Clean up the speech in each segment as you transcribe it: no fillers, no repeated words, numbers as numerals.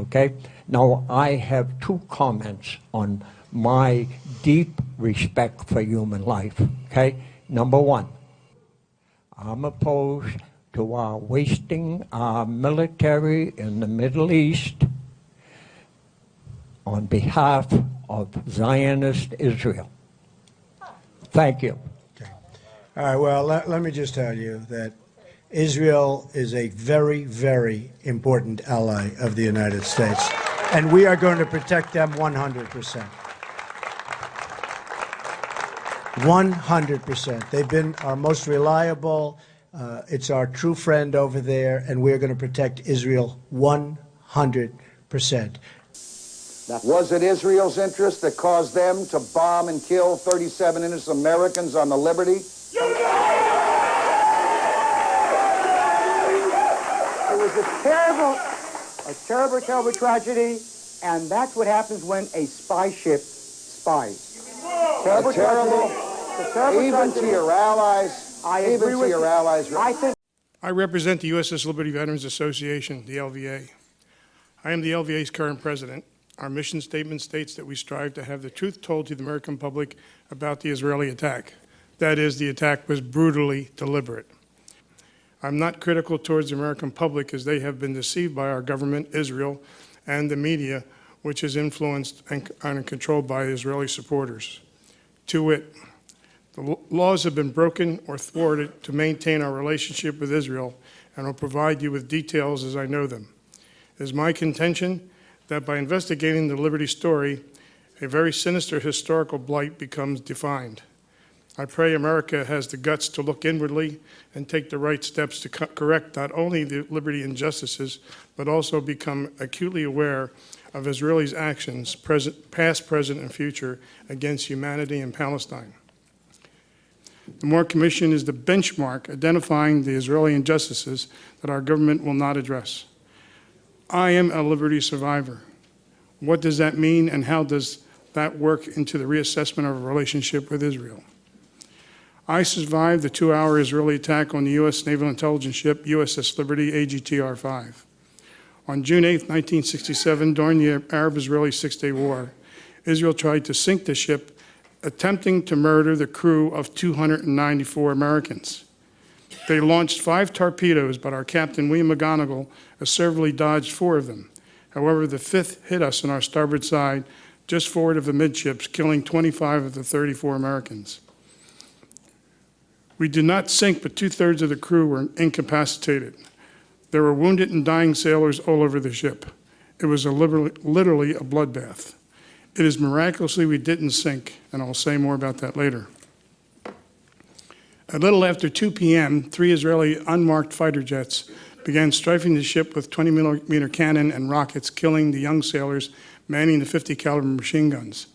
okay? Now, I have two comments on my deep respect for human life, okay? Number one, I'm opposed to our wasting our military in the Middle East on behalf of Zionist Israel. Thank you. Okay. All right, well, let me just tell you that Israel is a very, very important ally of the United States, and we are going to protect them 100%. 100%. They've been our most reliable. It's our true friend over there, and we're going to protect Israel 100%. Was it Israel's interest that caused them to bomb and kill 37 innocent Americans on the Liberty? It was a terrible tragedy, and that's what happens when a spy ship spies. Terrible, even to your allies. Even to your allies. I represent the USS Liberty Veterans Association, the LVA. I am the LVA's current president. Our mission statement states that we strive to have the truth told to the American public about the Israeli attack. That is, the attack was brutally deliberate. I'm not critical towards the American public, as they have been deceived by our government, Israel, and the media, which is influenced and controlled by Israeli supporters. To wit, the laws have been broken or thwarted to maintain our relationship with Israel, and I'll provide you with details as I know them. It is my contention that by investigating the Liberty story, a very sinister historical blight becomes defined. I pray America has the guts to look inwardly and take the right steps to correct not only the Liberty injustices, but also become acutely aware of Israelis' actions, past, present, and future, against humanity in Palestine. The Moore Commission is the benchmark identifying the Israeli injustices that our government will not address. I am a Liberty survivor. What does that mean, and how does that work into the reassessment of a relationship with Israel? I survived the 2-hour Israeli attack on the U.S. naval intelligence ship USS Liberty AGTR-5. On June 8, 1967, during the Arab-Israeli Six-Day War, Israel tried to sink the ship, attempting to murder the crew of 294 Americans. They launched 5 torpedoes, but our captain, William McGonigal, assertively dodged 4 of them. However, the 5th hit us on our starboard side, just forward of the midships, killing 25 of the 34 Americans. We did not sink, but 2/3 of the crew were incapacitated. There were wounded and dying sailors all over the ship. It was literally a bloodbath. It is miraculously we didn't sink, and I'll say more about that later. A little after 2 p.m., 3 Israeli unmarked fighter jets began strafing the ship with 20-millimeter cannon and rockets, killing the young sailors manning the 50-caliber machine guns.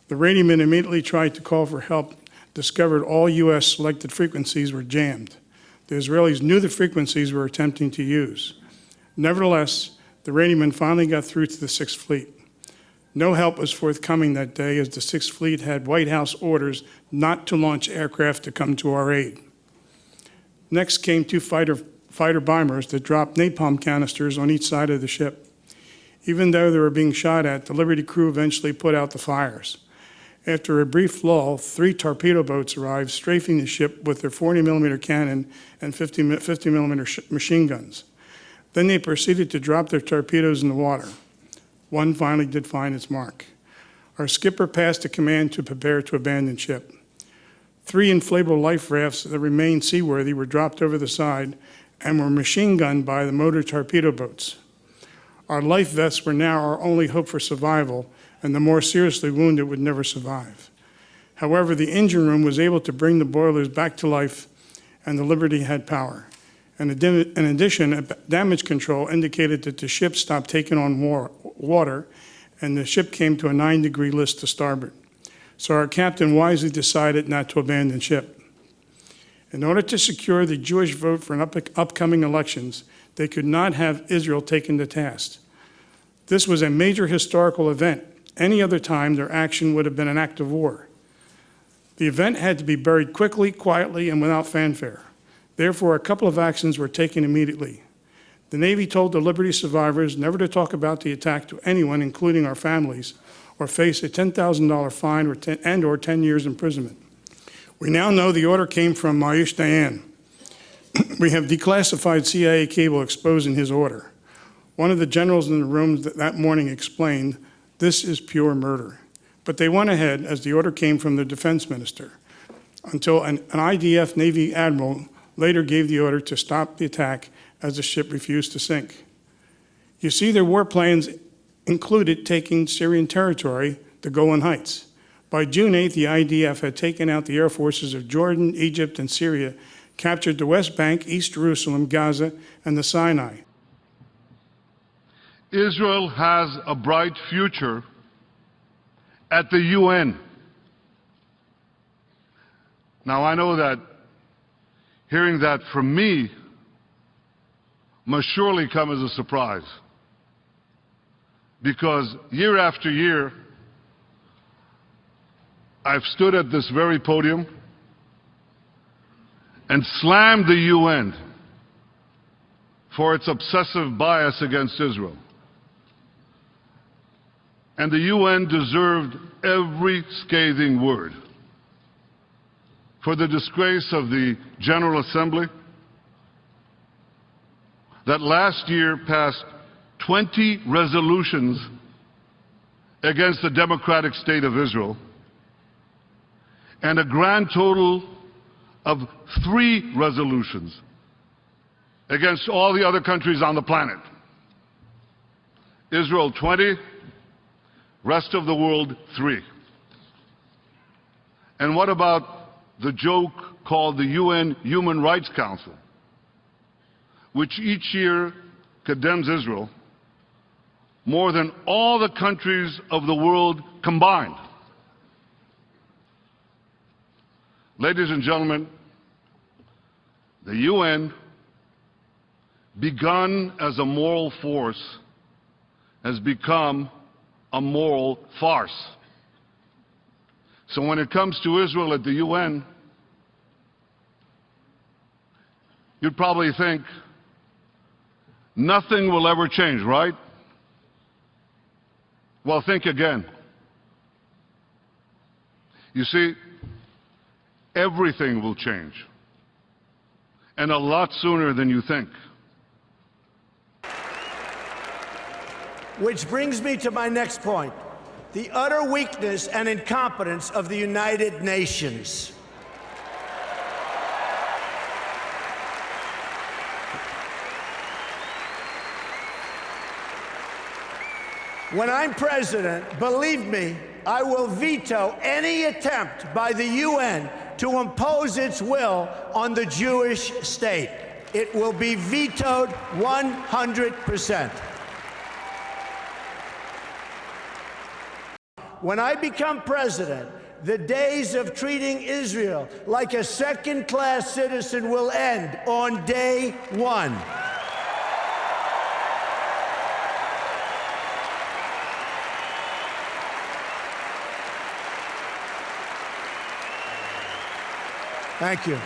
The radioman immediately tried to call for help, discovered all U.S. selected frequencies were jammed. The Israelis knew the frequencies we were attempting to use. Nevertheless, the radioman finally got through to the 6th Fleet. No help was forthcoming that day, as the 6th Fleet had White House orders not to launch aircraft to come to our aid. Next came 2 fighter bombers that dropped napalm canisters on each side of the ship. Even though they were being shot at, the Liberty crew eventually put out the fires. After a brief lull, 3 torpedo boats arrived, strafing the ship with their 40-millimeter cannon and 50-millimeter machine guns. Then they proceeded to drop their torpedoes in the water. One finally did find its mark. Our skipper passed a command to prepare to abandon ship. 3 inflatable life rafts that remained seaworthy were dropped over the side and were machine gunned by the motor torpedo boats. Our life vests were now our only hope for survival, and the more seriously wounded would never survive. However, the engine room was able to bring the boilers back to life, and the Liberty had power. In addition, damage control indicated that the ship stopped taking on water, and the ship came to a 9-degree list to starboard. So our captain wisely decided not to abandon ship. In order to secure the Jewish vote for upcoming elections, they could not have Israel taken to task. This was a major historical event. Any other time, their action would have been an act of war. The event had to be buried quickly, quietly, and without fanfare. Therefore, a couple of actions were taken immediately. The Navy told the Liberty survivors never to talk about the attack to anyone, including our families, or face a $10,000 fine or 10 years imprisonment. We now know the order came from Maish Dayan. We have declassified CIA cable exposing his order. One of the generals in the room that morning explained, "This is pure murder." But they went ahead as the order came from the defense minister, until an IDF Navy admiral later gave the order to stop the attack as the ship refused to sink. You see, their war plans included taking Syrian territory, the Golan Heights. By June 8th, the IDF had taken out the air forces of Jordan, Egypt, and Syria, captured the West Bank, East Jerusalem, Gaza, and the Sinai. Israel has a bright future at the UN. Now, I know that hearing that from me must surely come as a surprise, because year after year, I've stood at this very podium and slammed the UN for its obsessive bias against Israel. And the UN deserved every scathing word for the disgrace of the General Assembly that last year passed 20 resolutions against the democratic state of Israel, and a grand total of 3 resolutions against all the other countries on the planet. Israel 20, rest of the world 3. And what about the joke called the UN Human Rights Council, which each year condemns Israel more than all the countries of the world combined? Ladies and gentlemen, the UN, begun as a moral force, has become a moral farce. So when it comes to Israel at the UN, you'd probably think nothing will ever change, right? Well, think again. You see, everything will change, and a lot sooner than you think. Which brings me to my next point, the utter weakness and incompetence of the United Nations. When I'm president, believe me, I will veto any attempt by the UN to impose its will on the Jewish state. It will be vetoed 100%. When I become president, the days of treating Israel like a second-class citizen will end on day 1. Thank you.